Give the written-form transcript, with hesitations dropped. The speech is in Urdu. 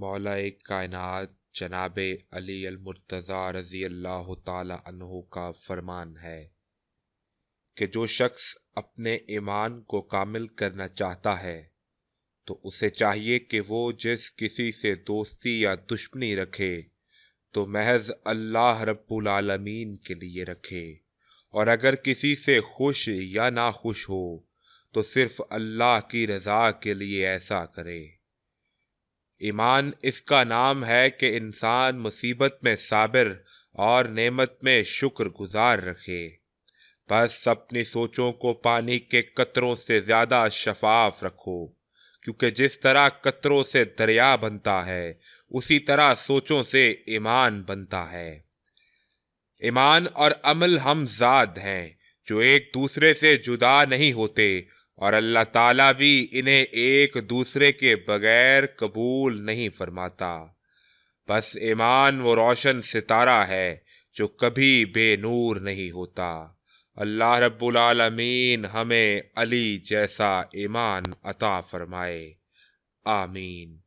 مولا کائنات جناب علی المرتضیٰ رضی اللہ تعالی عنہ کا فرمان ہے کہ جو شخص اپنے ایمان کو کامل کرنا چاہتا ہے تو اسے چاہیے کہ وہ جس کسی سے دوستی یا دشمنی رکھے تو محض اللہ رب العالمین کے لیے رکھے، اور اگر کسی سے خوش یا ناخوش ہو تو صرف اللہ کی رضا کے لیے ایسا کرے۔ ایمان اس کا نام ہے کہ انسان مصیبت میں صابر اور نعمت میں شکر گزار رکھے۔ بس اپنی سوچوں کو پانی کے قطروں سے زیادہ شفاف رکھو، کیونکہ جس طرح قطروں سے دریا بنتا ہے اسی طرح سوچوں سے ایمان بنتا ہے۔ ایمان اور عمل ہم ذات ہیں جو ایک دوسرے سے جدا نہیں ہوتے، اور اللہ تعالیٰ بھی انہیں ایک دوسرے کے بغیر قبول نہیں فرماتا۔ بس ایمان وہ روشن ستارہ ہے جو کبھی بے نور نہیں ہوتا۔ اللہ رب العالمین ہمیں علی جیسا ایمان عطا فرمائے، آمین۔